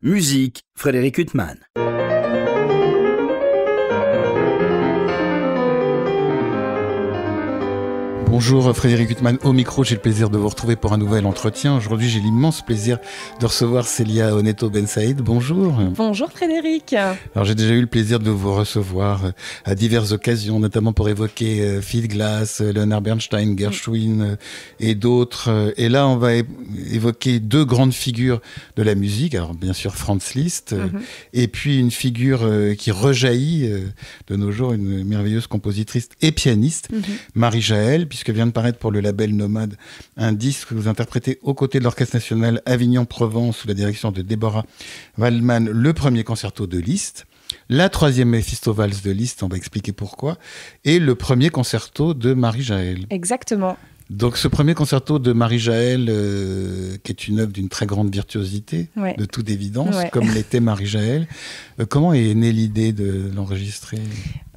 Musique, Frédéric Huttman. Bonjour Frédéric Huttman, au micro, j'ai le plaisir de vous retrouver pour un nouvel entretien. Aujourd'hui, j'ai l'immense plaisir de recevoir Célia Oneto Ben Saïd. Bonjour. Bonjour Frédéric. Alors j'ai déjà eu le plaisir de vous recevoir à diverses occasions, notamment pour évoquer Phil Glass, Leonard Bernstein, Gershwin et d'autres. Et là, on va évoquer deux grandes figures de la musique. Alors bien sûr Franz Liszt, et puis une figure qui rejaillit de nos jours, une merveilleuse compositrice et pianiste, Marie Jaël, puisque vient de paraître pour le label Nomade un disque que vous interprétez aux côtés de l'Orchestre National Avignon-Provence sous la direction de Deborah Waldman, le premier concerto de Liszt, la troisième Méphisto-Valse de Liszt, on va expliquer pourquoi, et le premier concerto de Marie Jaël. Exactement. Donc ce premier concerto de Marie Jaël, qui est une œuvre d'une très grande virtuosité, de toute évidence, comme l'était Marie Jaël, comment est née l'idée de l'enregistrer ?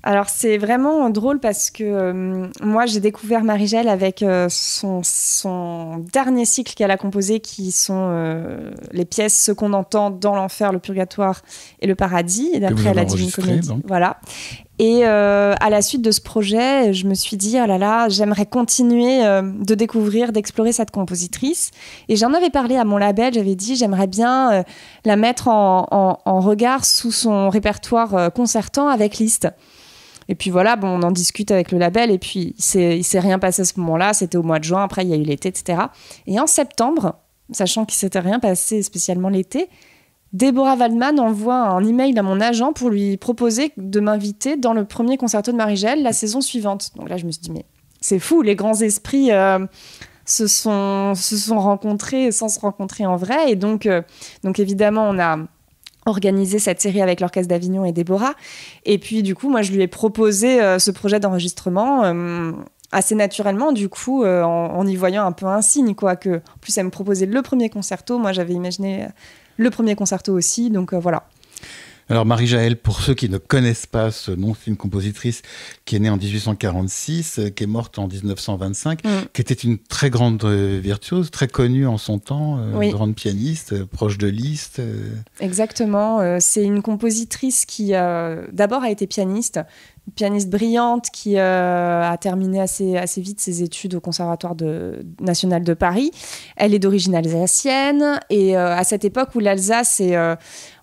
Alors c'est vraiment drôle parce que moi j'ai découvert Marie Jaël avec son dernier cycle qu'elle a composé, qui sont les pièces Ce qu'on entend dans l'enfer, le purgatoire et le paradis, et d'après la Divine Comédie. Voilà. Et à la suite de ce projet, je me suis dit, oh là là, j'aimerais continuer de découvrir, d'explorer cette compositrice. Et j'en avais parlé à mon label, j'avais dit, j'aimerais bien la mettre en regard sous son répertoire concertant avec Liszt. Et puis voilà, bon, on en discute avec le label, et puis il s'est rien passé à ce moment-là, c'était au mois de juin, après il y a eu l'été, etc. Et en septembre, sachant qu'il s'était rien passé spécialement l'été, Deborah Waldman envoie un email à mon agent pour lui proposer de m'inviter dans le premier concerto de Marie Jaël la saison suivante. Donc là, je me suis dit, mais c'est fou, les grands esprits se sont rencontrés sans se rencontrer en vrai. Et donc évidemment, on a organisé cette série avec l'Orchestre d'Avignon et Déborah. Et puis, du coup, moi, je lui ai proposé ce projet d'enregistrement assez naturellement, du coup, en y voyant un peu un signe, quoi. En plus, elle me proposait le premier concerto. Moi, j'avais imaginé le premier concerto aussi, donc voilà. Alors Marie Jaël, pour ceux qui ne connaissent pas ce nom, c'est une compositrice qui est née en 1846, qui est morte en 1925, qui était une très grande virtuose, très connue en son temps, grande pianiste, proche de Liszt. Exactement, c'est une compositrice qui d'abord a été pianiste, une pianiste brillante qui a terminé assez vite ses études au Conservatoire national de Paris. Elle est d'origine alsacienne, et à cette époque où l'Alsace est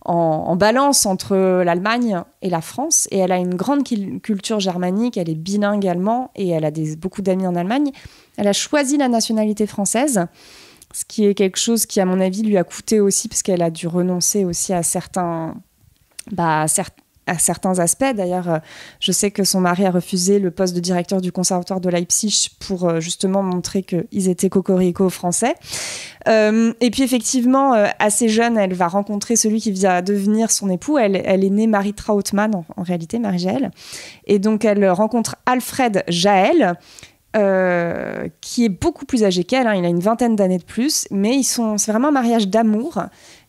en balance entre l'Allemagne et la France, et elle a une grande culture germanique, elle est bilingue allemand, et elle a beaucoup d'amis en Allemagne. Elle a choisi la nationalité française, ce qui est quelque chose qui, à mon avis, lui a coûté aussi, parce qu'elle a dû renoncer aussi à certains aspects. D'ailleurs, je sais que son mari a refusé le poste de directeur du conservatoire de Leipzig pour justement montrer qu'ils étaient cocorico français. Et puis effectivement, assez jeune, elle va rencontrer celui qui va devenir son époux. Elle est née Marie Trautmann, en réalité, Marie Jaël. Et donc, elle rencontre Alfred Jaël, qui est beaucoup plus âgé qu'elle, hein. Il a une vingtaine d'années de plus, mais c'est vraiment un mariage d'amour.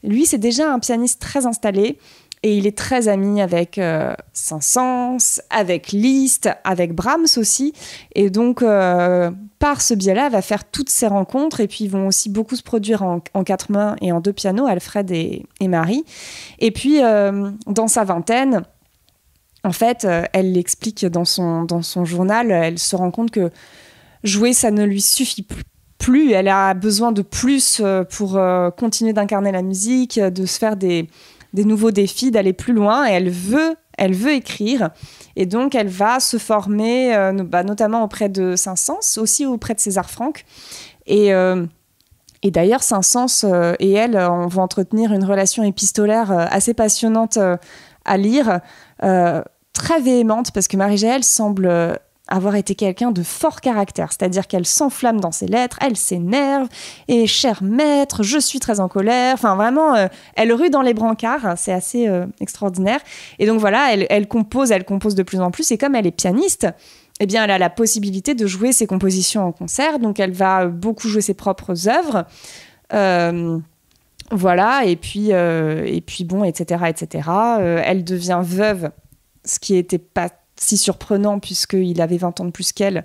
Lui, c'est déjà un pianiste très installé, et il est très ami avec Saint-Saëns, avec Liszt, avec Brahms aussi. Et donc, par ce biais-là, elle va faire toutes ces rencontres. Et puis, ils vont aussi beaucoup se produire en quatre mains et en deux pianos, Alfred et Marie. Et puis, dans sa vingtaine, en fait, elle l'explique dans son journal, elle se rend compte que jouer, ça ne lui suffit plus. Elle a besoin de plus pour continuer d'incarner la musique, de se faire des nouveaux défis, d'aller plus loin, et elle veut écrire. Et donc, elle va se former, notamment auprès de Saint-Saëns, aussi auprès de César Franck. Et d'ailleurs, Saint-Saëns et elle vont entretenir une relation épistolaire assez passionnante à lire, très véhémente, parce que Marie Jaël semble avoir été quelqu'un de fort caractère, c'est-à-dire qu'elle s'enflamme dans ses lettres, elle s'énerve, et cher maître, je suis très en colère, enfin vraiment, elle rue dans les brancards, c'est assez extraordinaire. Et donc voilà, elle compose de plus en plus, et comme elle est pianiste, eh bien elle a la possibilité de jouer ses compositions en concert, donc elle va beaucoup jouer ses propres œuvres, voilà, et puis bon, etc., etc. Elle devient veuve, ce qui n'était pas si surprenant puisqu'il avait 20 ans de plus qu'elle.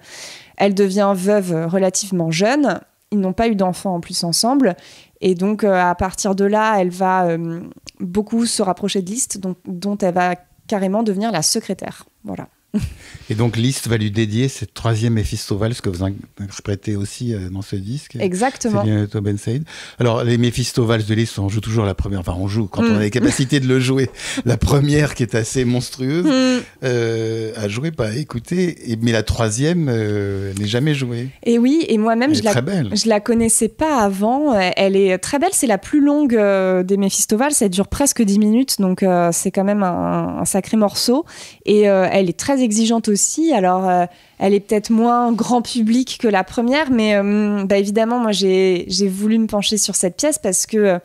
Elle devient veuve relativement jeune, ils n'ont pas eu d'enfants en plus ensemble. Et donc, à partir de là, elle va beaucoup se rapprocher de Liszt, dont elle va carrément devenir la secrétaire. Voilà. Et donc Liszt va lui dédier cette troisième Méphisto-Valse que vous interprétez aussi dans ce disque. Exactement. C'est Tobin Said. Alors les Méphisto-Valses de Liszt, on joue toujours la première, enfin on joue quand on a les capacités de le jouer. La première qui est assez monstrueuse à jouer, pas à écouter, mais la troisième n'est jamais jouée. Et oui, et moi-même je la connaissais pas avant. Elle est très belle, c'est la plus longue des Méphisto-Valses, elle dure presque 10 minutes, donc c'est quand même un sacré morceau. Et elle est très exigeante aussi. Alors, elle est peut-être moins grand public que la première, mais évidemment, moi, j'ai voulu me pencher sur cette pièce parce que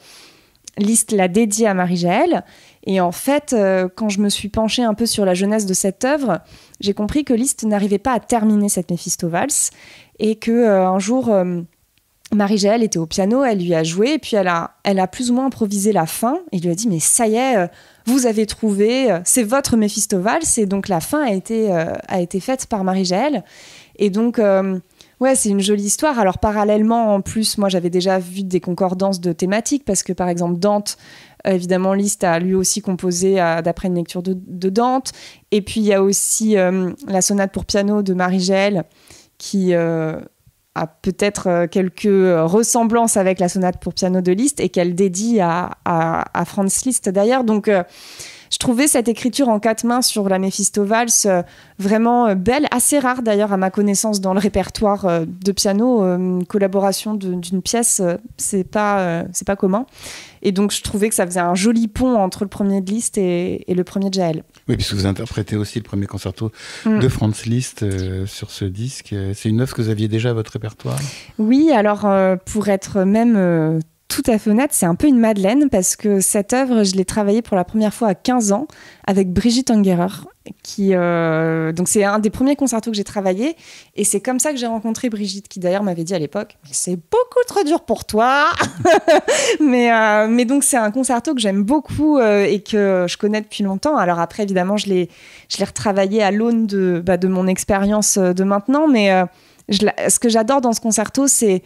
Liszt l'a dédiée à Marie-Jaël. Et en fait, quand je me suis penchée un peu sur la jeunesse de cette œuvre, j'ai compris que Liszt n'arrivait pas à terminer cette Méphisto-Valse et qu'un jour, Marie-Jaël était au piano, elle lui a joué, et puis elle a plus ou moins improvisé la fin. Et il lui a dit, mais ça y est, vous avez trouvé, c'est votre Méphisto-Valse. Et donc la fin a été faite par Marie-Jaël. Et donc, ouais, c'est une jolie histoire. Alors parallèlement, en plus, moi j'avais déjà vu des concordances de thématiques, parce que par exemple, Dante, évidemment, Liszt a lui aussi composé d'après une lecture de Dante. Et puis il y a aussi la sonate pour piano de Marie-Jaël, qui a peut-être quelques ressemblances avec la sonate pour piano de Liszt et qu'elle dédie à Franz Liszt d'ailleurs. Donc, je trouvais cette écriture en 4 mains sur la Méphisto-Valse vraiment belle, assez rare d'ailleurs à ma connaissance dans le répertoire de piano. Une collaboration d'une pièce, c'est pas commun. Et donc, je trouvais que ça faisait un joli pont entre le premier de Liszt et le premier de Jaël. Oui, puisque vous interprétez aussi le premier concerto de Franz Liszt sur ce disque. C'est une œuvre que vous aviez déjà à votre répertoire ? Oui, alors pour être même tout à fait honnête, c'est un peu une madeleine parce que cette œuvre, je l'ai travaillée pour la première fois à 15 ans avec Brigitte Ungerer. Donc c'est un des premiers concertos que j'ai travaillé et c'est comme ça que j'ai rencontré Brigitte qui d'ailleurs m'avait dit à l'époque « c'est beaucoup trop dur pour toi !» mais donc c'est un concerto que j'aime beaucoup et que je connais depuis longtemps. Alors après évidemment je l'ai retravaillé à l'aune de mon expérience de maintenant, mais ce que j'adore dans ce concerto c'est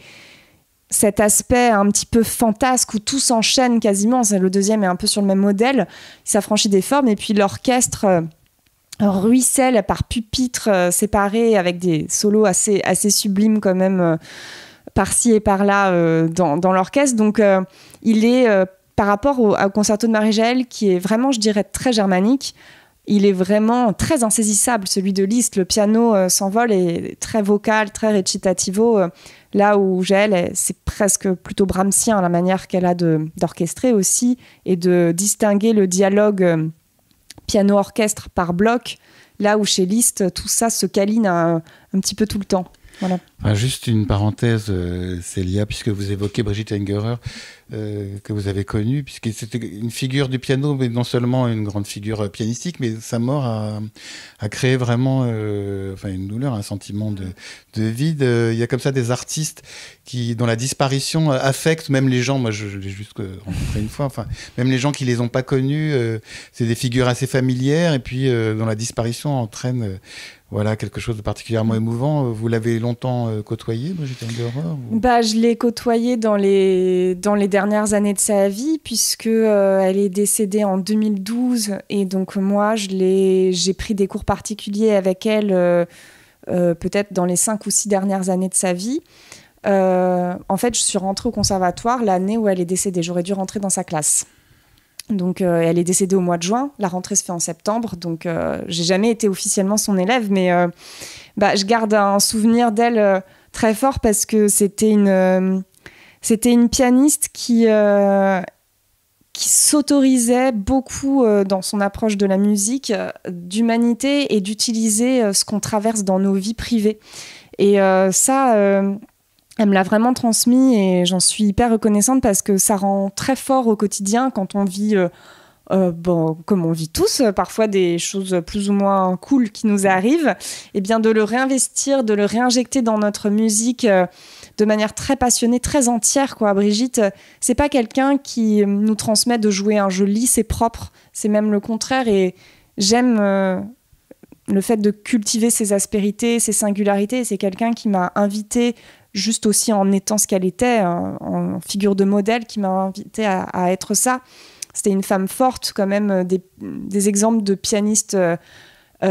cet aspect un petit peu fantasque où tout s'enchaîne quasiment. Le deuxième est un peu sur le même modèle, il s'affranchit des formes et puis l'orchestre ruisselle par pupitres séparés avec des solos assez sublimes quand même par-ci et par-là dans l'orchestre. Donc il est par rapport au concerto de Marie-Jaël qui est vraiment, je dirais, très germanique, il est vraiment très insaisissable, celui de Liszt. Le piano s'envole et très vocal, très recitativo. Là où Jaël, c'est presque plutôt brahmsien, la manière qu'elle a d'orchestrer aussi et de distinguer le dialogue piano-orchestre par bloc. Là où chez Liszt, tout ça se câline un petit peu tout le temps. Voilà. Enfin, juste une parenthèse, Célia, puisque vous évoquez Brigitte Ungerer, que vous avez connue, puisque c'était une figure du piano, mais non seulement une grande figure pianistique, mais sa mort a créé vraiment une douleur, un sentiment de vide. Il y a comme ça des artistes dont la disparition affecte même les gens. Moi, je l'ai juste rencontré une fois. Enfin, même les gens qui les ont pas connus, c'est des figures assez familières, et puis dont la disparition entraîne quelque chose de particulièrement émouvant. Vous l'avez longtemps côtoyée, Brigitte Ungerer Je l'ai côtoyée dans les dernières années de sa vie, puisque elle est décédée en 2012, et donc moi, j'ai pris des cours particuliers avec elle, peut-être dans les 5 ou 6 dernières années de sa vie. En fait, je suis rentrée au conservatoire l'année où elle est décédée. J'aurais dû rentrer dans sa classe. Donc, elle est décédée au mois de juin. La rentrée se fait en septembre. Donc, j'ai jamais été officiellement son élève, mais je garde un souvenir d'elle très fort parce que c'était une pianiste qui s'autorisait beaucoup dans son approche de la musique, d'humanité et d'utiliser ce qu'on traverse dans nos vies privées. Et elle me l'a vraiment transmis et j'en suis hyper reconnaissante parce que ça rend très fort au quotidien quand on vit, comme on vit tous, parfois des choses plus ou moins cool qui nous arrivent, et bien de le réinvestir, de le réinjecter dans notre musique de manière très passionnée, très entière, quoi. Brigitte, c'est pas quelqu'un qui nous transmet de jouer un jeu lisse et propre, c'est même le contraire, et j'aime le fait de cultiver ses aspérités, ses singularités. C'est quelqu'un qui m'a invitée juste aussi en étant ce qu'elle était, en figure de modèle, qui m'a invitée à être ça. C'était une femme forte, quand même. Des exemples de pianistes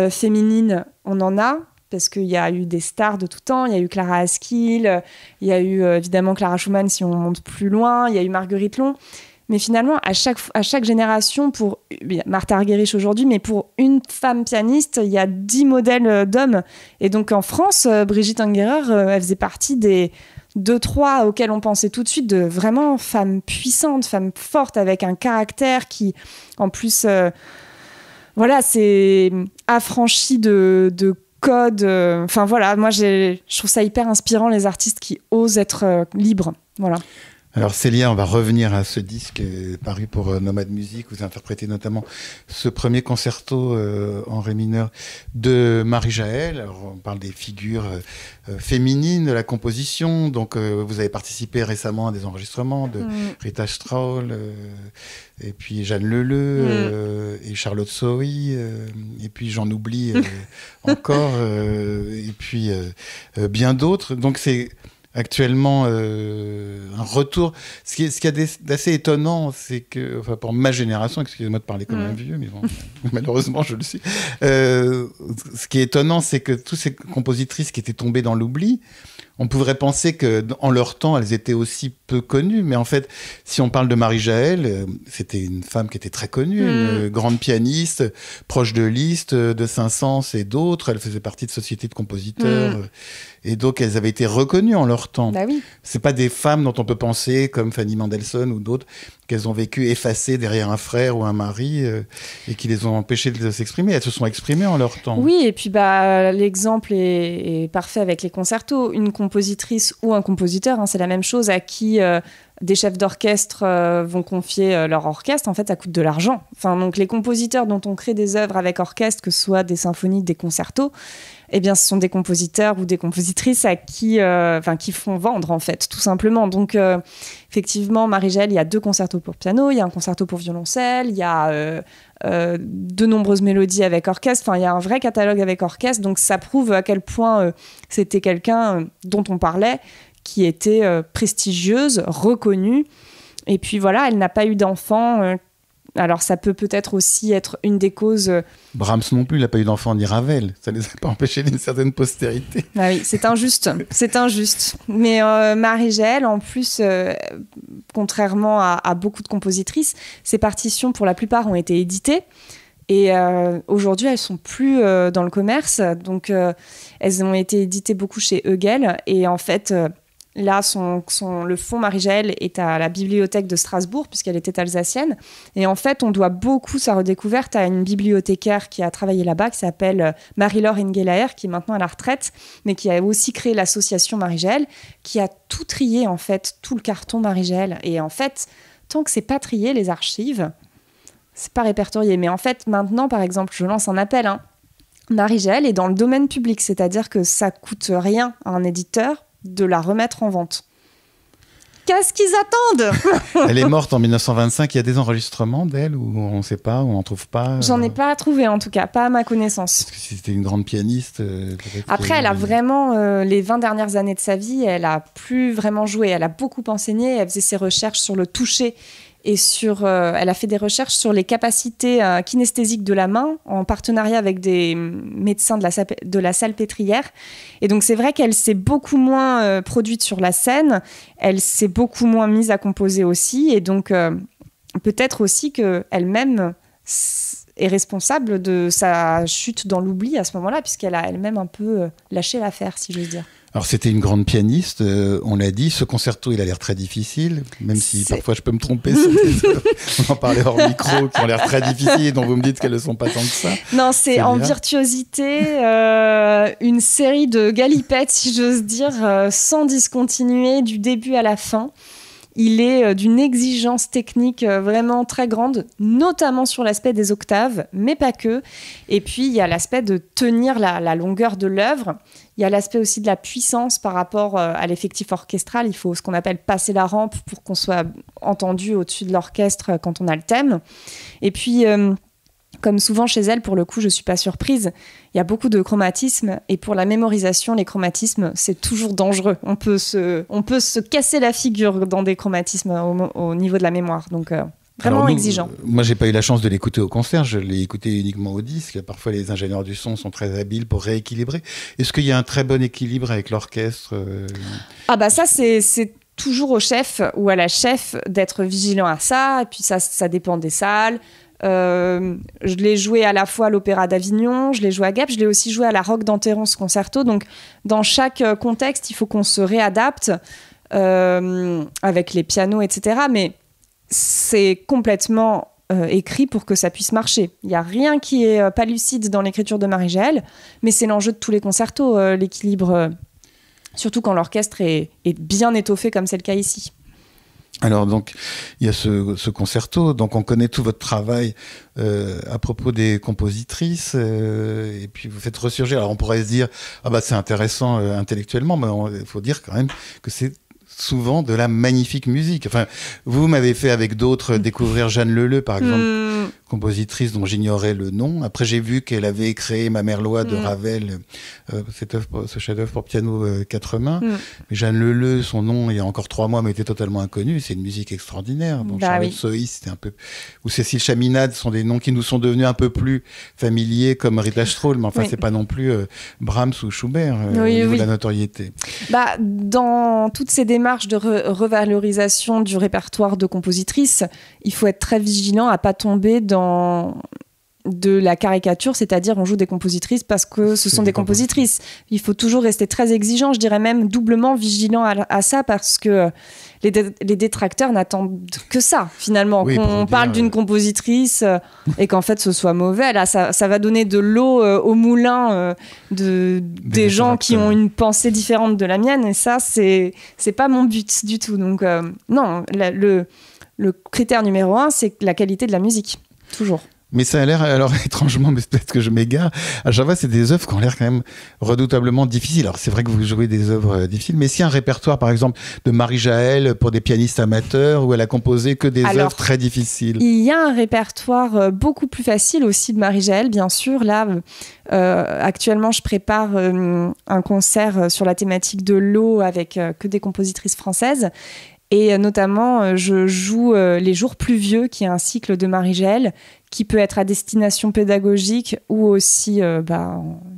féminines, on en a, parce qu'il y a eu des stars de tout temps. Il y a eu Clara Askill, il y a eu évidemment Clara Schumann, si on monte plus loin, il y a eu Marguerite Long. Mais finalement, à chaque génération, Martha Argerich aujourd'hui, mais pour une femme pianiste, il y a 10 modèles d'hommes. Et donc en France, Brigitte Ungerer, elle faisait partie des 2-3 auxquelles on pensait tout de suite, de vraiment femmes puissantes, femmes fortes, avec un caractère qui, en plus, c'est affranchi de codes. Enfin voilà, moi je trouve ça hyper inspirant, les artistes qui osent être libres. Voilà. Alors Célia, on va revenir à ce disque paru pour Nomade Music. Vous interprétez notamment ce premier concerto en ré mineur de Marie-Jaël. Alors on parle des figures féminines de la composition. Donc vous avez participé récemment à des enregistrements de Rita Straul, et puis Jeanne Leleu, et Charlotte Sohi, et puis j'en oublie encore, et puis bien d'autres. Donc c'est actuellement un retour. Ce qui est d'assez étonnant, c'est que, enfin, pour ma génération, excusez-moi de parler comme un vieux, mais bon, malheureusement je le suis, ce qui est étonnant, c'est que toutes ces compositrices qui étaient tombées dans l'oubli, on pourrait penser qu'en leur temps, elles étaient aussi peu connues. Mais en fait, si on parle de Marie-Jaël, c'était une femme qui était très connue, une grande pianiste, proche de Liszt, de Saint-Saëns et d'autres. Elle faisait partie de sociétés de compositeurs. Et donc, elles avaient été reconnues en leur temps. Bah oui. C'est pas des femmes dont on peut penser, comme Fanny Mendelssohn ou d'autres, qu'elles ont vécu effacées derrière un frère ou un mari et qui les ont empêchées de s'exprimer. Elles se sont exprimées en leur temps. Oui, et puis l'exemple est parfait avec les concertos. Une compositrice ou un compositeur, c'est la même chose, à qui des chefs d'orchestre vont confier leur orchestre. En fait, ça coûte de l'argent. Enfin, donc les compositeurs dont on crée des œuvres avec orchestre, que ce soit des symphonies, des concertos, eh bien, ce sont des compositeurs ou des compositrices à qui font vendre, en fait, tout simplement. Donc, effectivement, Marie-Jaël, il y a 2 concertos pour piano, il y a un concerto pour violoncelle, il y a de nombreuses mélodies avec orchestre. Enfin, il y a un vrai catalogue avec orchestre. Donc, ça prouve à quel point c'était quelqu'un dont on parlait, qui était prestigieuse, reconnue. Et puis, voilà, elle n'a pas eu d'enfant. Alors, ça peut-être aussi être une des causes. Brahms non plus, il n'a pas eu d'enfant, ni Ravel. Ça ne les a pas empêchés d'une certaine postérité. Ah oui, c'est injuste. C'est injuste. Mais Marie-Jaël, en plus, contrairement à beaucoup de compositrices, ses partitions, pour la plupart, ont été éditées. Et aujourd'hui, elles ne sont plus dans le commerce. Donc, elles ont été éditées beaucoup chez Hegel. Et en fait... Là, le fonds Marie-Jaël est à la bibliothèque de Strasbourg, puisqu'elle était alsacienne. Et en fait, on doit beaucoup sa redécouverte à une bibliothécaire qui a travaillé là-bas, qui s'appelle Marie-Laure Ingelaer, qui est maintenant à la retraite, mais qui a aussi créé l'association Marie-Jaël, qui a tout trié, en fait, tout le carton Marie-Jaël. Et en fait, tant que c'est pas trié, les archives, c'est pas répertorié. Mais en fait, maintenant, par exemple, je lance un appel, Marie-Jaël est dans le domaine public, c'est-à-dire que ça coûte rien à un éditeur de la remettre en vente. Qu'est-ce qu'ils attendent ? Elle est morte en 1925. Il y a des enregistrements d'elle où on ne sait pas, où on n'en trouve pas. J'en ai pas trouvé, en tout cas, pas à ma connaissance. Parce que si c'était une grande pianiste... Après, elle a vraiment, les 20 dernières années de sa vie, elle a plus vraiment joué. Elle a beaucoup enseigné, elle faisait ses recherches sur le toucher et elle a fait des recherches sur les capacités kinesthésiques de la main en partenariat avec des médecins de la Salpêtrière. Et donc, c'est vrai qu'elle s'est beaucoup moins produite sur la scène. Elle s'est beaucoup moins mise à composer aussi. Et donc, peut-être aussi qu'elle-même est responsable de sa chute dans l'oubli à ce moment-là, puisqu'elle a elle-même un peu lâché l'affaire, si j'ose dire. Alors, c'était une grande pianiste, on l'a dit. Ce concerto, il a l'air très difficile, même si parfois je peux me tromper. On en parlait hors micro, qui ont l'air très difficiles, dont vous me dites qu'elles ne sont pas tant que ça. Non, c'est en virtuosité, une série de galipettes, si j'ose dire, sans discontinuer, du début à la fin. Il est d'une exigence technique vraiment très grande, notamment sur l'aspect des octaves, mais pas que. Et puis, il y a l'aspect de tenir la longueur de l'œuvre. Il y a l'aspect aussi de la puissance par rapport à l'effectif orchestral. Il faut ce qu'on appelle passer la rampe pour qu'on soit entendu au-dessus de l'orchestre quand on a le thème. Et puis, Comme souvent chez elle, pour le coup, je suis pas surprise. Il y a beaucoup de chromatismes et pour la mémorisation, les chromatismes, c'est toujours dangereux. On peut se casser la figure dans des chromatismes au niveau de la mémoire. Donc, vraiment exigeant. Moi, j'ai pas eu la chance de l'écouter au concert. Je l'ai écouté uniquement au disque. Parfois, les ingénieurs du son sont très habiles pour rééquilibrer. Est-ce qu'il y a un très bon équilibre avec l'orchestre Ah bah ça, c'est toujours au chef ou à la chef d'être vigilant à ça. Et puis ça dépend des salles. Je l'ai joué à la fois à l'Opéra d'Avignon, je l'ai joué à Gap, je l'ai aussi joué à la Roque d'Enterrance Concerto. Donc, dans chaque contexte, il faut qu'on se réadapte avec les pianos, etc. Mais c'est complètement écrit pour que ça puisse marcher. Il n'y a rien qui est pas lucide dans l'écriture de Marie-Jaëlle, mais c'est l'enjeu de tous les concertos, l'équilibre, surtout quand l'orchestre est bien étoffé comme c'est le cas ici. Alors donc, il y a ce concerto, donc on connaît tout votre travail à propos des compositrices, et puis vous faites ressurgir. Alors on pourrait se dire, ah bah c'est intéressant intellectuellement, mais il faut dire quand même que c'est souvent de la magnifique musique. Enfin, vous m'avez fait avec d'autres découvrir Jeanne Leleu, par exemple, compositrice dont j'ignorais le nom. Après, j'ai vu qu'elle avait créé Ma Mère Loi de Ravel, ce chef-d'œuvre pour piano 4 mains. Mais Jeanne Leleu, son nom, il y a encore 3 mois, m'était totalement inconnu. C'est une musique extraordinaire. Donc, Charlotte Sohi, c'était un peu... Ou Cécile Chaminade sont des noms qui nous sont devenus un peu plus familiers, comme Rita Strauss, mais enfin, c'est pas non plus Brahms ou Schubert au niveau de la notoriété. Bah, dans toutes ces démarches de revalorisation du répertoire de compositrices, il faut être très vigilant à pas tomber dans de la caricature, c'est-à-dire on joue des compositrices parce que ce sont des compositrices. Il faut toujours rester très exigeant, je dirais même doublement vigilant à ça, parce que les détracteurs n'attendent que ça, finalement. Oui, qu'on parle d'une compositrice et qu'en fait ce soit mauvais, là ça va donner de l'eau au moulin des gens qui ont une pensée différente de la mienne, et ça c'est pas mon but du tout. Donc non, le critère numéro 1, c'est la qualité de la musique, toujours. Mais ça a l'air, alors étrangement, mais peut-être que je m'égare, à chaque fois c'est des œuvres qui ont l'air quand même redoutablement difficiles. Alors c'est vrai que vous jouez des œuvres difficiles, mais s'il y a un répertoire par exemple de Marie-Jaëlle pour des pianistes amateurs, où elle a composé que des œuvres très difficiles. Il y a un répertoire beaucoup plus facile aussi de Marie-Jaëlle, bien sûr. Là, actuellement je prépare un concert sur la thématique de l'eau avec que des compositrices françaises. Et notamment, je joue Les Jours pluvieux, qui est un cycle de Marie-Jaëlle, qui peut être à destination pédagogique ou aussi,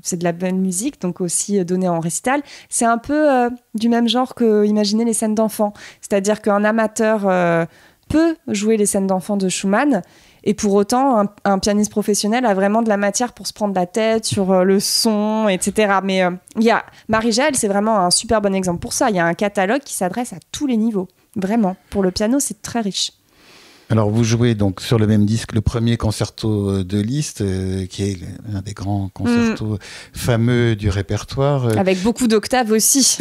c'est de la bonne musique, donc aussi donné en récital. C'est un peu du même genre que imaginer les scènes d'enfants. C'est-à-dire qu'un amateur peut jouer les scènes d'enfants de Schumann, et pour autant, un pianiste professionnel a vraiment de la matière pour se prendre la tête sur le son, etc. Mais Marie-Jaëlle, c'est vraiment un super bon exemple pour ça. Il y a un catalogue qui s'adresse à tous les niveaux. Vraiment. Pour le piano, c'est très riche. Alors, vous jouez donc sur le même disque le premier concerto de Liszt, qui est l'un des grands concertos fameux du répertoire. Avec beaucoup d'octaves aussi.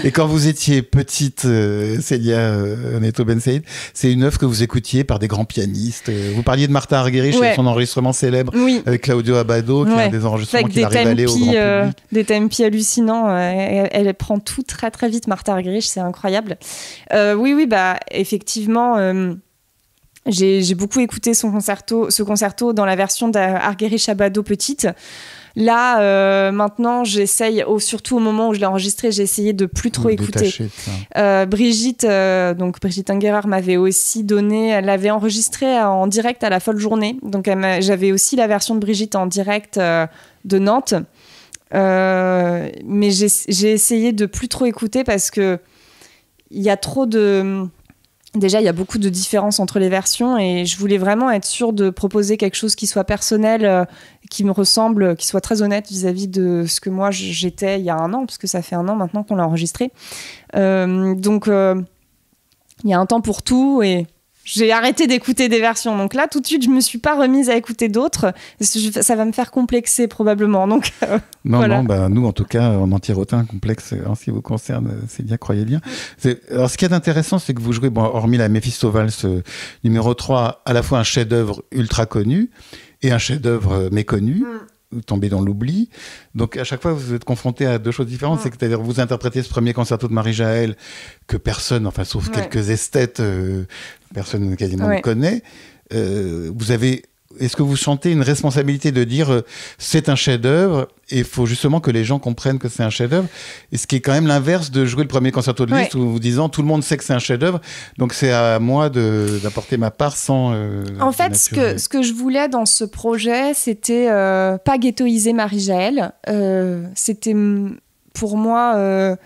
Et quand vous étiez petite, Célia Neto Ben Saïd, c'est une œuvre que vous écoutiez par des grands pianistes. Vous parliez de Martha Argerich et son enregistrement célèbre avec Claudio Abbado, qui est un des enregistrements qui arrive à aller au grand public. Des tempi hallucinants. Elle prend tout très très vite, Martha Argerich, c'est incroyable. Oui, effectivement... J'ai beaucoup écouté ce concerto dans la version d'Argerich Abbado petite. Là, maintenant, j'essaye, surtout au moment où je l'ai enregistré, j'ai essayé de plus trop écouter. Brigitte Ungerer m'avait aussi donné, elle l'avait enregistré en direct à la Folle Journée. Donc, j'avais aussi la version de Brigitte en direct de Nantes. Mais j'ai essayé de plus trop écouter parce que il y a trop de... Déjà, il y a beaucoup de différences entre les versions et je voulais vraiment être sûre de proposer quelque chose qui soit personnel, qui me ressemble, qui soit très honnête vis-à-vis de ce que moi j'étais il y a 1 an, parce que ça fait 1 an maintenant qu'on l'a enregistré. Donc, il y a un temps pour tout et j'ai arrêté d'écouter des versions. Donc là, tout de suite, je ne me suis pas remise à écouter d'autres. Ça va me faire complexer probablement. Donc, voilà. Nous, en tout cas, on en tire aucun complexe en ce qui vous concerne, Célia, croyez bien. Alors, ce qui est intéressant, c'est que vous jouez, hormis la Méphisto-Valse numéro 3, à la fois un chef-d'œuvre ultra connu et un chef-d'œuvre méconnu. Tombé dans l'oubli. Donc, à chaque fois, vous êtes confronté à 2 choses différentes. C'est-à-dire, vous interprétez ce premier concerto de Marie-Jaëlle que personne, sauf quelques esthètes, personne quasiment ne connaît. Vous avez est-ce que vous sentez une responsabilité de dire c'est un chef-d'œuvre et il faut justement que les gens comprennent que c'est un chef-d'œuvre, et ce qui est quand même l'inverse de jouer le premier concerto de Liszt, où vous disant tout le monde sait que c'est un chef-d'œuvre, donc c'est à moi d'apporter ma part sans en fait, ce que je voulais dans ce projet, c'était pas ghettoiser Marie-Jaëlle. C'était pour moi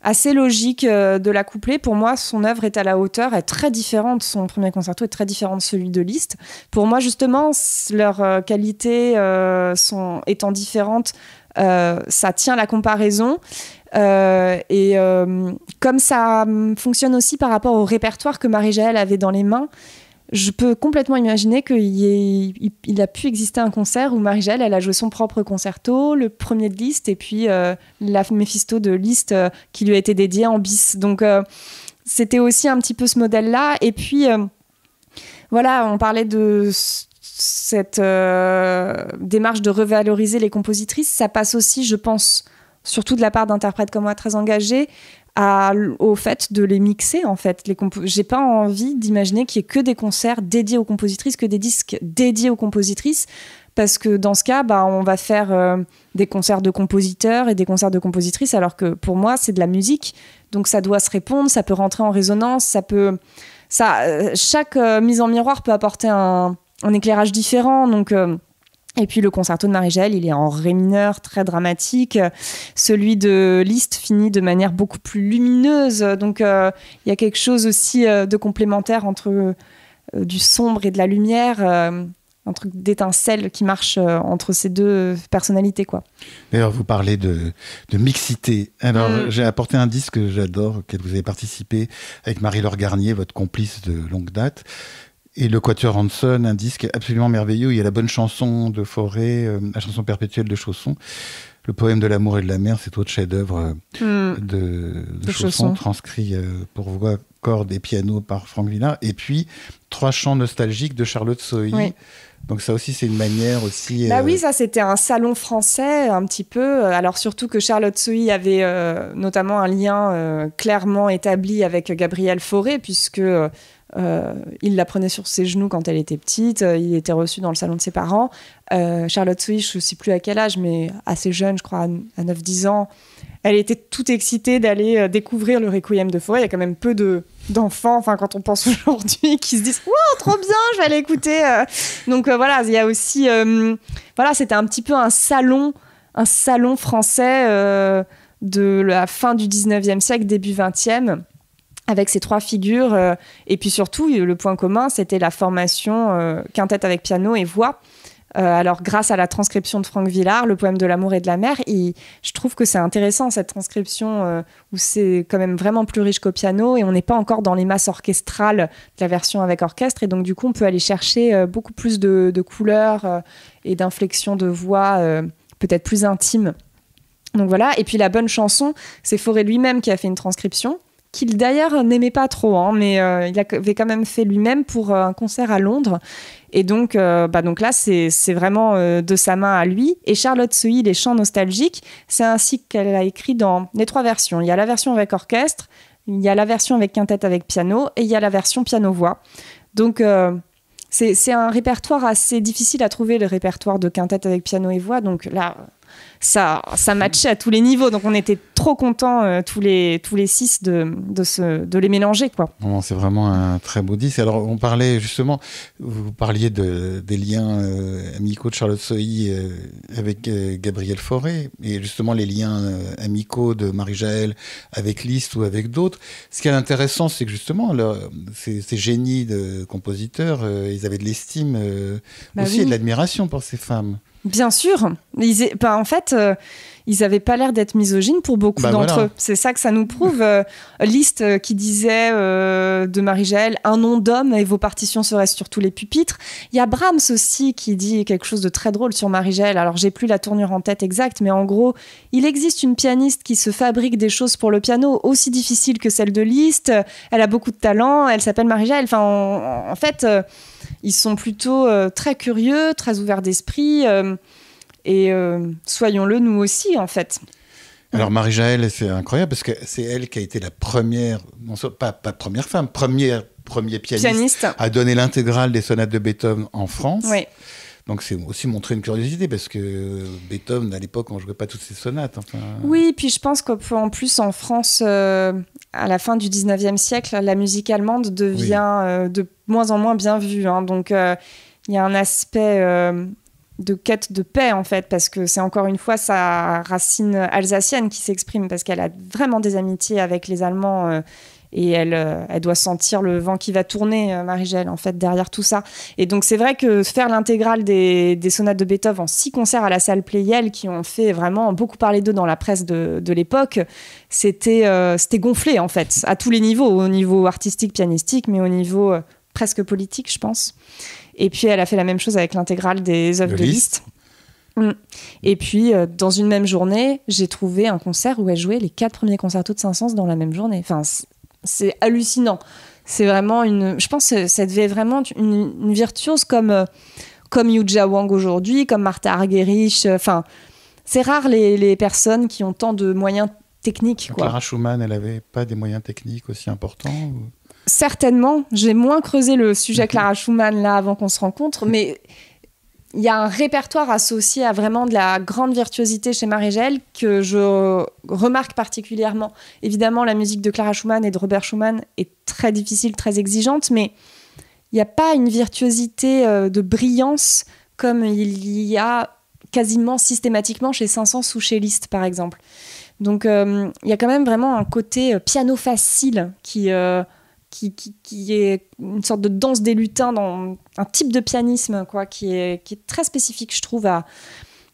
assez logique de la coupler. Pour moi, son œuvre est à la hauteur, est très différente. Son premier concerto est très différent de celui de Liszt. Pour moi, justement, leurs qualités étant différentes, ça tient la comparaison. Comme ça fonctionne aussi par rapport au répertoire que Marie-Jaëlle avait dans les mains, je peux complètement imaginer qu'il a pu exister un concert où Marie-Jaëlle, elle a joué son propre concerto, le premier de Liszt, et puis la Méphisto de Liszt qui lui a été dédiée en bis. Donc, c'était aussi un petit peu ce modèle-là. Et puis, voilà, on parlait de cette démarche de revaloriser les compositrices. Ça passe aussi, je pense, surtout de la part d'interprètes comme moi très engagés, au fait de les mixer, en fait. J'ai pas envie d'imaginer qu'il y ait que des concerts dédiés aux compositrices, que des disques dédiés aux compositrices, parce que dans ce cas, on va faire des concerts de compositeurs et des concerts de compositrices, alors que pour moi, c'est de la musique, donc ça doit se répondre, ça peut rentrer en résonance, chaque mise en miroir peut apporter un éclairage différent, donc... Et puis le concerto de Marie-Jaëlle, il est en ré mineur, très dramatique. Celui de Liszt finit de manière beaucoup plus lumineuse. Donc il y a quelque chose aussi de complémentaire entre du sombre et de la lumière, un truc d'étincelle qui marche entre ces deux personnalités, quoi. D'ailleurs, vous parlez de mixité. Alors, j'ai apporté un disque que j'adore, auquel vous avez participé, avec Marie-Laure Garnier, votre complice de longue date. Et le Quatuor Hanson, un disque absolument merveilleux. Il y a la bonne chanson de Fauré, la chanson perpétuelle de Chausson. Le poème de l'amour et de la mer, c'est autre chef-d'œuvre de Chausson, transcrit pour voix, cordes et piano par Franck Villard. Et puis, 3 chants nostalgiques de Charlotte Sohi. Oui. Donc ça aussi, c'est une manière aussi... Oui, ça, c'était un salon français, un petit peu. Alors surtout que Charlotte Sohi avait notamment un lien clairement établi avec Gabriel Fauré, puisque... il la prenait sur ses genoux quand elle était petite, il était reçu dans le salon de ses parents. Charlotte Sohi, je ne sais plus à quel âge, mais assez jeune, je crois, à 9-10 ans, elle était toute excitée d'aller découvrir le Requiem de Fauré. Il y a quand même peu d'enfants, quand on pense aujourd'hui, qui se disent « Wow, trop bien, je vais aller écouter !» Donc voilà, il y a aussi... c'était un petit peu un salon français de la fin du 19e siècle, début 20e, avec ces 3 figures. Et puis surtout, le point commun, c'était la formation quintette avec piano et voix. Alors, grâce à la transcription de Franck Villard, le poème de l'amour et de la mer, je trouve que c'est intéressant, cette transcription où c'est quand même vraiment plus riche qu'au piano, et on n'est pas encore dans les masses orchestrales de la version avec orchestre, et donc du coup, on peut aller chercher beaucoup plus de couleurs et d'inflexions de voix peut-être plus intimes. Donc voilà, et puis la bonne chanson, c'est Fauré lui-même qui a fait une transcription, qu'il d'ailleurs n'aimait pas trop, mais il avait quand même fait lui-même pour un concert à Londres. Et donc là, c'est vraiment de sa main à lui. Et Charlotte Sohi, les chants nostalgiques, c'est ainsi qu'elle a écrit dans les 3 versions. Il y a la version avec orchestre, il y a la version avec quintette avec piano, et il y a la version piano-voix. Donc, c'est un répertoire assez difficile à trouver, le répertoire de quintette avec piano et voix. Donc là... Ça matchait à tous les niveaux, donc on était trop contents tous les 6 de les mélanger, quoi. Bon, c'est vraiment un très beau disque. Alors on parlait justement, vous parliez des liens amicaux de Charlotte Sohi avec Gabriel Fauré, et justement les liens amicaux de Marie-Jaëlle avec Liszt ou avec d'autres. Ce qui est intéressant, c'est que justement ces génies de compositeurs, ils avaient de l'estime aussi, et de l'admiration pour ces femmes. Bien sûr. En fait, ils n'avaient pas l'air d'être misogynes pour beaucoup d'entre eux. C'est ça que ça nous prouve. Liszt qui disait de Marie-Jaëlle « Un nom d'homme et vos partitions seraient sur tous les pupitres ». Il y a Brahms aussi qui dit quelque chose de très drôle sur Marie-Jaëlle. Alors, j'ai plus la tournure en tête exacte, mais en gros, il existe une pianiste qui se fabrique des choses pour le piano aussi difficiles que celle de Liszt. Elle a beaucoup de talent, elle s'appelle Marie-Jaëlle. Enfin, en fait... ils sont plutôt très curieux, très ouverts d'esprit, et soyons-le nous aussi, en fait. Alors Marie-Jaëlle, c'est incroyable, parce que c'est elle qui a été la première, pas première femme, première premiers pianistes à donner l'intégrale des sonates de Beethoven en France. Oui. Donc c'est aussi montrer une curiosité, parce que Beethoven, à l'époque, on ne jouait pas toutes ces sonates. Enfin... Oui, puis je pense qu'en plus, en France, à la fin du 19e siècle, la musique allemande devient de moins en moins bien vue. Hein. Donc il y a un aspect de quête de paix, en fait, parce que c'est encore une fois sa racine alsacienne qui s'exprime, parce qu'elle a vraiment des amitiés avec les Allemands. Et elle doit sentir le vent qui va tourner, Marie-Gelle, en fait, derrière tout ça. Et donc, c'est vrai que faire l'intégrale des sonates de Beethoven en 6 concerts à la salle Pleyel, qui ont fait vraiment beaucoup parler d'eux dans la presse de l'époque, c'était gonflé, en fait, à tous les niveaux, au niveau artistique, pianistique, mais au niveau presque politique, je pense. Et puis, elle a fait la même chose avec l'intégrale des œuvres de Liszt. Et puis, dans une même journée, j'ai trouvé un concert où elle jouait les 4 premiers concertos de Saint-Saëns dans la même journée. Enfin, c'est hallucinant. C'est vraiment je pense que ça devait vraiment une virtuose comme Yujia Wang aujourd'hui, comme Martha Argerich. Enfin, c'est rare les personnes qui ont tant de moyens techniques. Quoi. Clara Schumann, elle n'avait pas des moyens techniques aussi importants Certainement. J'ai moins creusé le sujet Clara Schumann là avant qu'on se rencontre, mais il y a un répertoire associé à vraiment de la grande virtuosité chez Marie-Gelle que je remarque particulièrement. Évidemment, la musique de Clara Schumann et de Robert Schumann est très difficile, très exigeante, mais il n'y a pas une virtuosité de brillance comme il y a quasiment systématiquement chez Saint-Saëns ou chez Liszt, par exemple. Donc, il y a quand même vraiment un côté piano facile qui est une sorte de danse des lutins, dans un type de pianisme quoi, qui est très spécifique, je trouve, à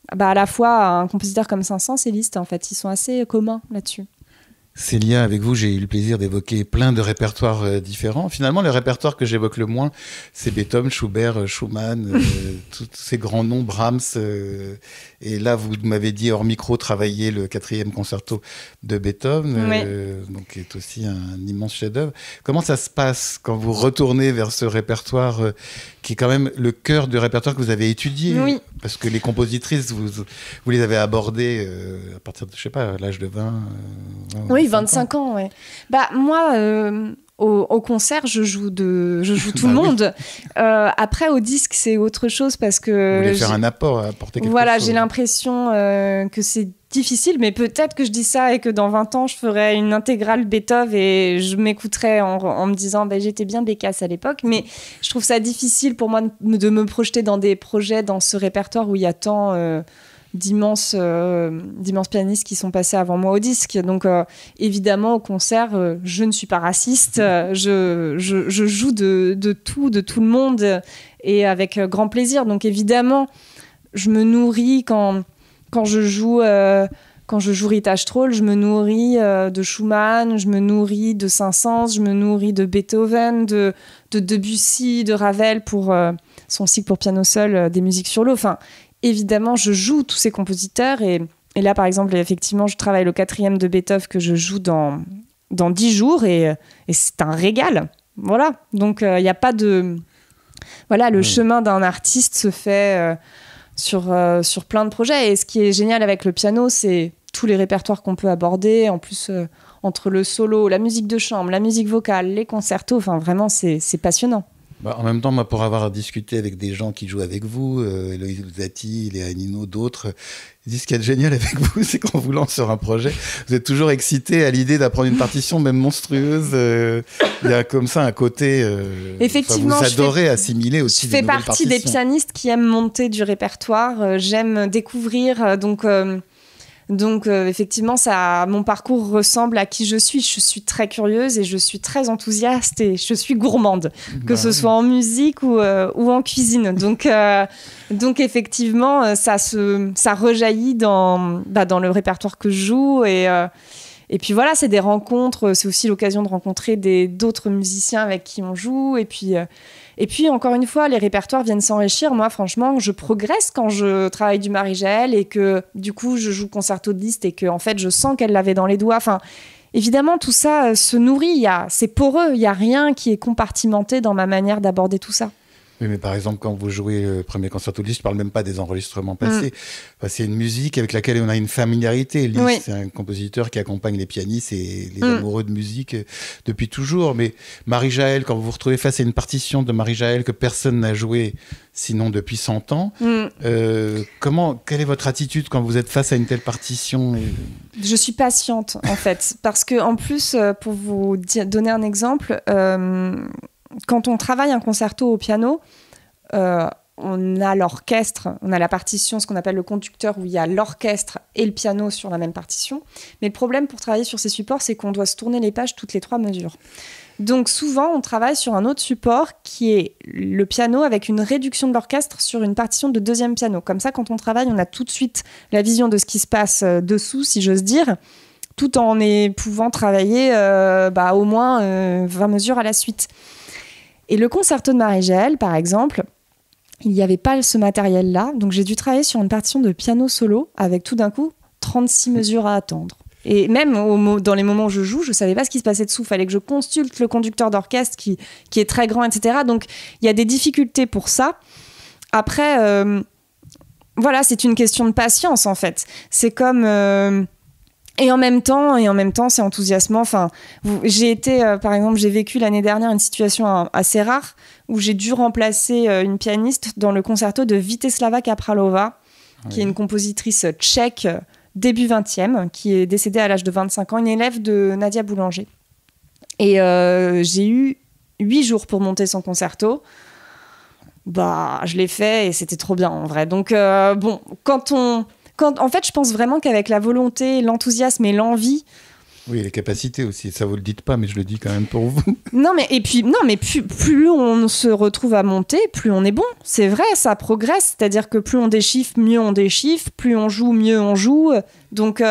la fois à un compositeur comme Saint-Saëns et Liszt. En fait, ils sont assez communs là-dessus. Célia, avec vous, j'ai eu le plaisir d'évoquer plein de répertoires différents. Finalement, le répertoire que j'évoque le moins, c'est Beethoven, Schubert, Schumann, tous ces grands noms, Brahms. Et là, vous m'avez dit, hors micro, travailler le 4e concerto de Beethoven, donc qui est aussi un immense chef-d'œuvre. Comment ça se passe quand vous retournez vers ce répertoire qui est quand même le cœur du répertoire que vous avez étudié? Oui. Parce que les compositrices, vous les avez abordées à partir de, je sais pas, l'âge de 20 Oui, 25 ans, ouais. Bah, moi, au concert, je joue tout le monde. Après, au disque, c'est autre chose parce que... Vous voulez faire un apport, apporter quelque chose. Voilà, j'ai l'impression que c'est difficile, mais peut-être que je dis ça et que dans 20 ans, je ferai une intégrale Beethoven et je m'écouterai en me disant j'étais bien bécasse à l'époque. Mais je trouve ça difficile pour moi de me projeter dans des projets, dans ce répertoire où il y a tant... d'immenses pianistes qui sont passés avant moi au disque. Donc, évidemment, au concert, je ne suis pas raciste. Je joue de tout le monde et avec grand plaisir. Donc, évidemment, je me nourris quand je joue Rita Stroll, je me nourris de Schumann, je me nourris de Saint-Saëns, je me nourris de Beethoven, de Debussy, de Ravel pour son cycle pour piano seul, des musiques sur l'eau. Enfin, évidemment, je joue tous ces compositeurs et là, par exemple, effectivement, je travaille le 4e de Beethoven que je joue dans 10 jours et c'est un régal. Voilà. Donc, il n'y a pas de... Voilà, le chemin d'un artiste se fait sur plein de projets. Et ce qui est génial avec le piano, c'est tous les répertoires qu'on peut aborder. En plus, entre le solo, la musique de chambre, la musique vocale, les concertos, enfin, vraiment, c'est passionnant. En même temps, moi, pour avoir discuté avec des gens qui jouent avec vous, Héloïse Luzzati, Léa Nino, d'autres, ils disent ce qu'il y a de génial avec vous, c'est qu'on vous lance sur un projet, vous êtes toujours excité à l'idée d'apprendre une partition, même monstrueuse. Il y a comme ça un côté... Effectivement, vous adorez assimiler aussi des nouvelles partitions. Je fais partie des pianistes qui aiment monter du répertoire, j'aime découvrir, donc effectivement, mon parcours ressemble à qui je suis. Je suis très curieuse et je suis très enthousiaste et je suis gourmande, que ce soit en musique ou en cuisine. Donc effectivement, ça rejaillit dans le répertoire que je joue et puis voilà, c'est des rencontres. C'est aussi l'occasion de rencontrer d'autres musiciens avec qui on joue et puis, encore une fois, les répertoires viennent s'enrichir. Moi, franchement, je progresse quand je travaille du Marie-Gelle et que, du coup, je joue concerto de Liszt et que, en fait, je sens qu'elle l'avait dans les doigts. Enfin, évidemment, tout ça se nourrit. C'est poreux. Il n'y a rien qui est compartimenté dans ma manière d'aborder tout ça. Oui, mais par exemple, quand vous jouez le premier concerto de Liszt, je ne parle même pas des enregistrements passés. Enfin, c'est une musique avec laquelle on a une familiarité. Liszt, c'est un compositeur qui accompagne les pianistes et les amoureux de musique depuis toujours. Mais Marie-Jaël, quand vous vous retrouvez face à une partition de Marie-Jaël que personne n'a jouée, sinon depuis 100 ans, quelle est votre attitude quand vous êtes face à une telle partition? Je suis patiente, en fait. Parce que, en plus, pour vous donner un exemple, quand on travaille un concerto au piano, on a l'orchestre, on a la partition, ce qu'on appelle le conducteur, où il y a l'orchestre et le piano sur la même partition. Mais le problème pour travailler sur ces supports, c'est qu'on doit se tourner les pages toutes les 3 mesures. Donc souvent, on travaille sur un autre support qui est le piano avec une réduction de l'orchestre sur une partition de 2e piano. Comme ça, quand on travaille, on a tout de suite la vision de ce qui se passe dessous, si j'ose dire, tout en pouvant travailler au moins 20 mesures à la suite. Et le concerto de Marie-Jaël, par exemple, il n'y avait pas ce matériel-là. Donc, j'ai dû travailler sur une partition de piano solo avec tout d'un coup 36 mesures à attendre. Et même dans les moments où je joue, je ne savais pas ce qui se passait dessous. Il fallait que je consulte le conducteur d'orchestre qui est très grand, etc. Donc, il y a des difficultés pour ça. Après, voilà, c'est une question de patience, en fait. C'est comme... Et en même temps, c'est enthousiasmant. Enfin, par exemple, j'ai vécu l'année dernière une situation assez rare où j'ai dû remplacer une pianiste dans le concerto de Vítězslava Kapralova, qui est une compositrice tchèque début 20e, qui est décédée à l'âge de 25 ans, une élève de Nadia Boulanger. Et j'ai eu 8 jours pour monter son concerto. Je l'ai fait et c'était trop bien en vrai. Donc en fait, je pense vraiment qu'avec la volonté, l'enthousiasme et l'envie... Oui, les capacités aussi. Ça, vous le dites pas, mais je le dis quand même pour vous. Plus on se retrouve à monter, plus on est bon. C'est vrai, ça progresse. C'est-à-dire que plus on déchiffre, mieux on déchiffre. Plus on joue, mieux on joue. Donc,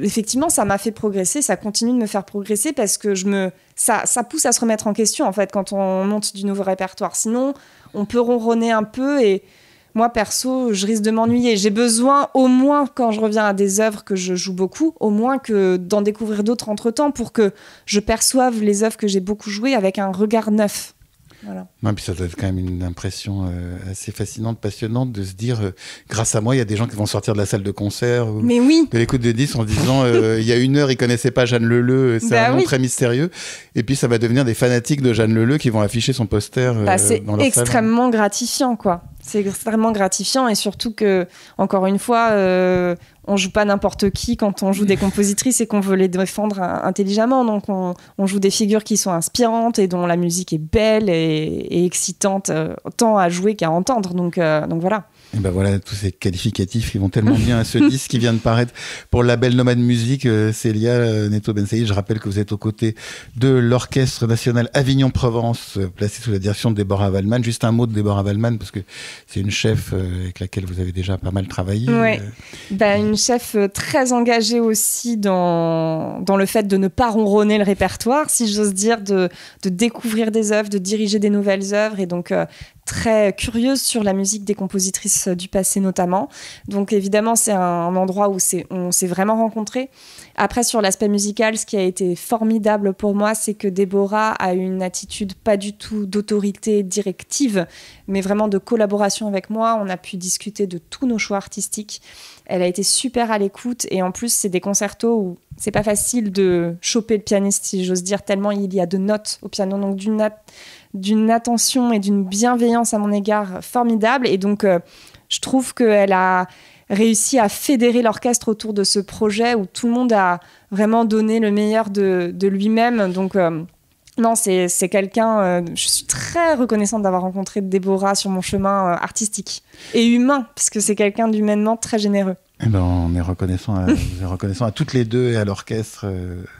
effectivement, ça m'a fait progresser. Ça continue de me faire progresser parce que ça pousse à se remettre en question, en fait, quand on monte du nouveau répertoire. Sinon, on peut ronronner un peu et... Moi, perso, je risque de m'ennuyer. J'ai besoin, au moins, quand je reviens à des œuvres que je joue beaucoup, au moins que d'en découvrir d'autres entre-temps pour que je perçoive les œuvres que j'ai beaucoup jouées avec un regard neuf. Voilà. Ouais, puis ça doit être quand même une impression assez fascinante, passionnante de se dire grâce à moi, il y a des gens qui vont sortir de la salle de concert ou de l'écoute de disques en disant il y a 1 heure, ils connaissaient pas Jeanne Leleu, c'est un nom très mystérieux. Et puis ça va devenir des fanatiques de Jeanne Leleu qui vont afficher son poster dans leur extrêmement gratifiant, quoi. C'est extrêmement gratifiant et surtout que, encore une fois, on joue pas n'importe qui quand on joue des compositrices et qu'on veut les défendre intelligemment. Donc on joue des figures qui sont inspirantes et dont la musique est belle et excitante, tant à jouer qu'à entendre. Donc voilà. Et ben voilà, tous ces qualificatifs, ils vont tellement bien à ce disque qui vient de paraître pour le label Nomade Music. Célia Neto Bensaïd, je rappelle que vous êtes aux côtés de l'Orchestre National Avignon-Provence, placé sous la direction de Déborah Wallman. Juste un mot de Déborah Wallman, parce que c'est une chef avec laquelle vous avez déjà pas mal travaillé. Oui, une chef très engagée aussi dans le fait de ne pas ronronner le répertoire, si j'ose dire, de découvrir des œuvres, de diriger des nouvelles œuvres, et donc très curieuse sur la musique des compositrices du passé notamment. Donc évidemment, c'est un endroit où on s'est vraiment rencontrés. Après, sur l'aspect musical, ce qui a été formidable pour moi, c'est que Déborah a une attitude pas du tout d'autorité directive, mais vraiment de collaboration avec moi. On a pu discuter de tous nos choix artistiques. Elle a été super à l'écoute et en plus, c'est des concertos où c'est pas facile de choper le pianiste, si j'ose dire, tellement il y a de notes au piano, donc d'une attention et d'une bienveillance à mon égard formidable. Et donc, je trouve qu'elle a réussi à fédérer l'orchestre autour de ce projet où tout le monde a vraiment donné le meilleur de lui-même. Donc, non, c'est quelqu'un... je suis très reconnaissante d'avoir rencontré Déborah sur mon chemin artistique et humain, puisque c'est quelqu'un d'humainement très généreux. Eh ben, on est reconnaissant à toutes les deux et à l'orchestre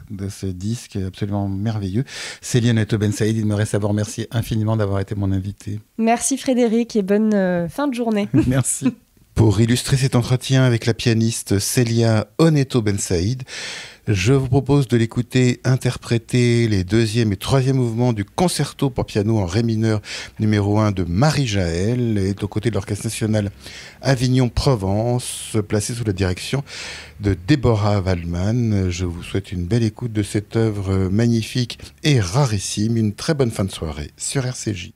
de ce disque absolument merveilleux. Célia Neto Bensaïd, il me reste à vous remercier infiniment d'avoir été mon invité. Merci Frédéric et bonne fin de journée. Merci. Pour illustrer cet entretien avec la pianiste Célia Neto Bensaïd, je vous propose de l'écouter interpréter les 2e et 3e mouvements du concerto pour piano en ré mineur numéro 1 de Marie-Jaël, et aux côtés de l'Orchestre National Avignon-Provence, placé sous la direction de Déborah Wallman. Je vous souhaite une belle écoute de cette œuvre magnifique et rarissime. Une très bonne fin de soirée sur RCJ.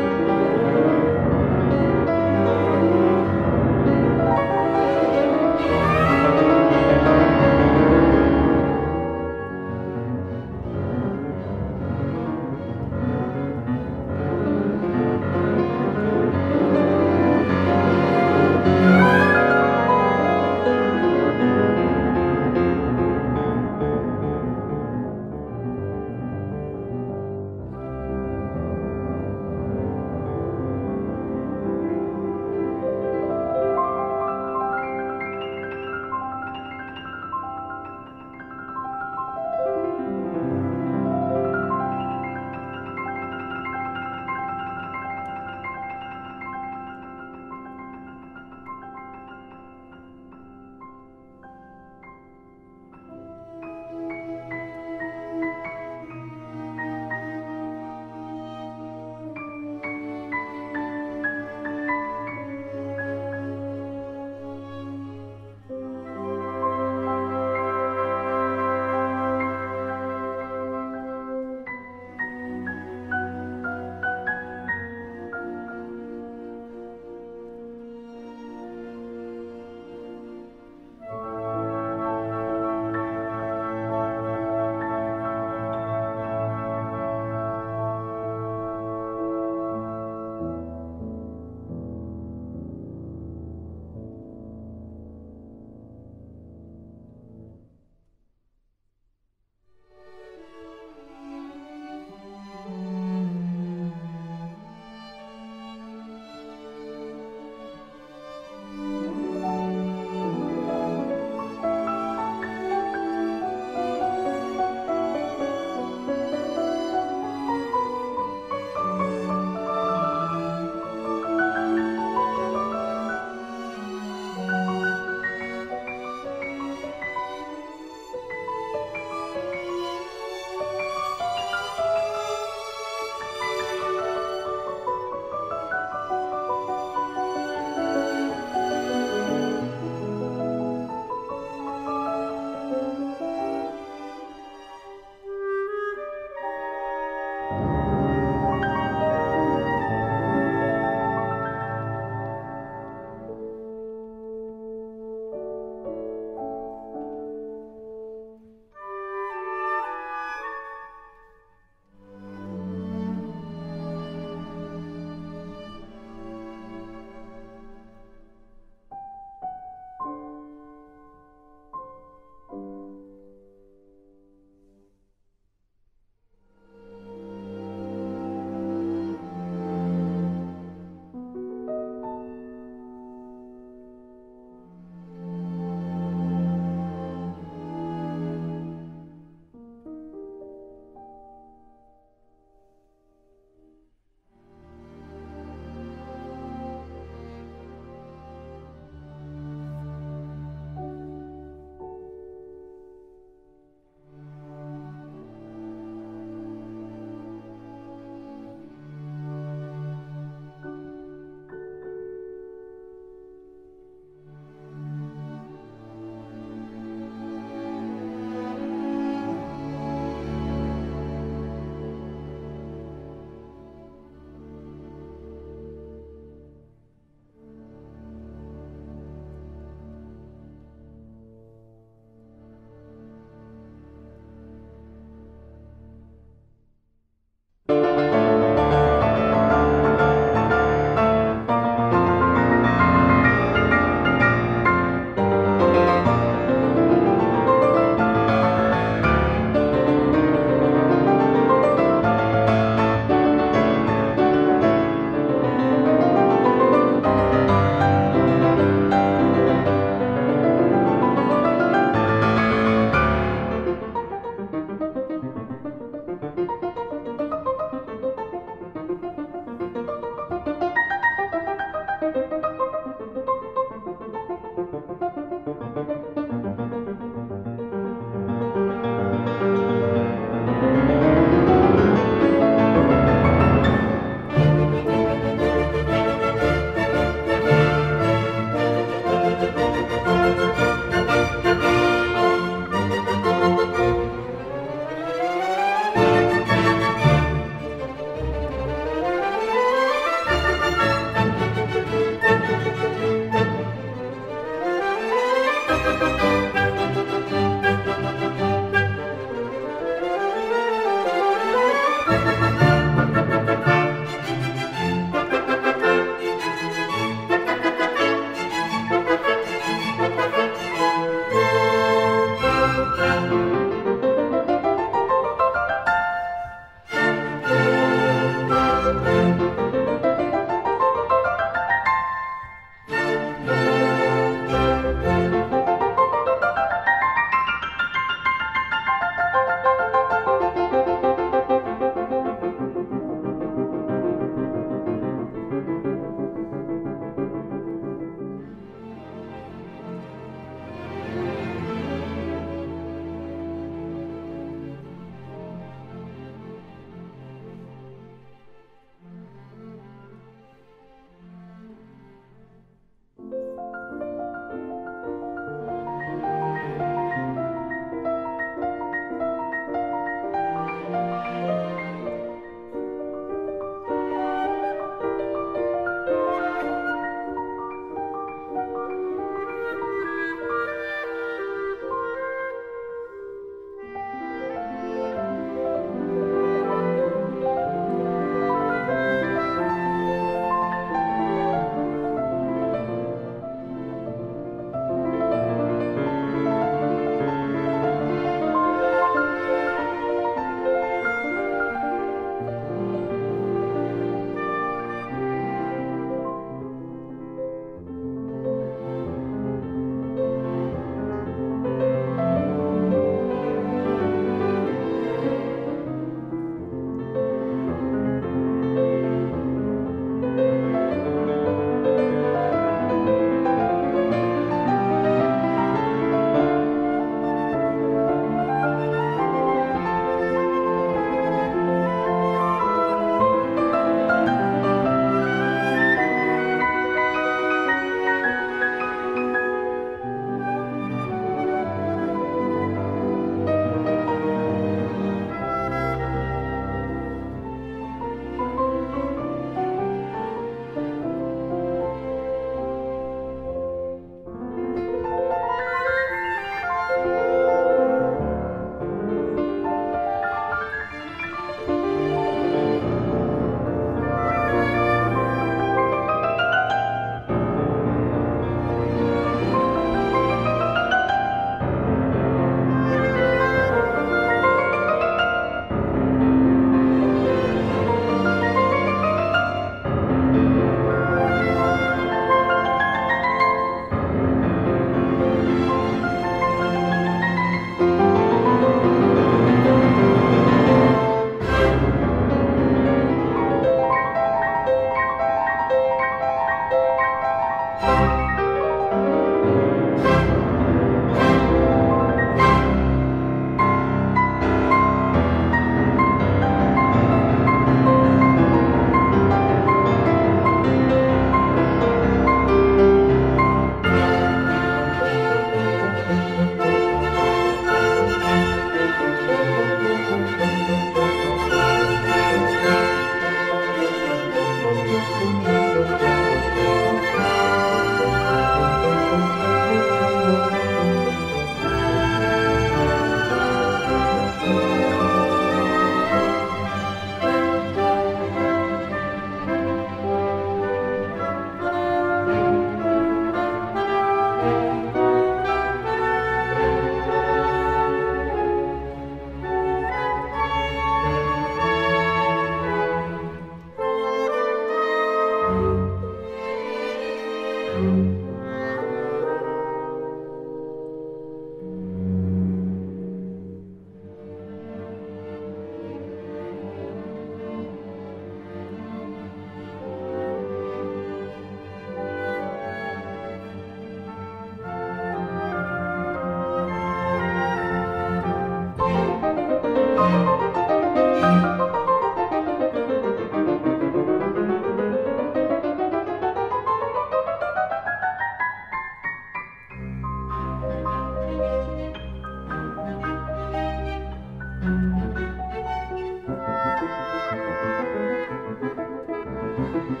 Thank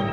you.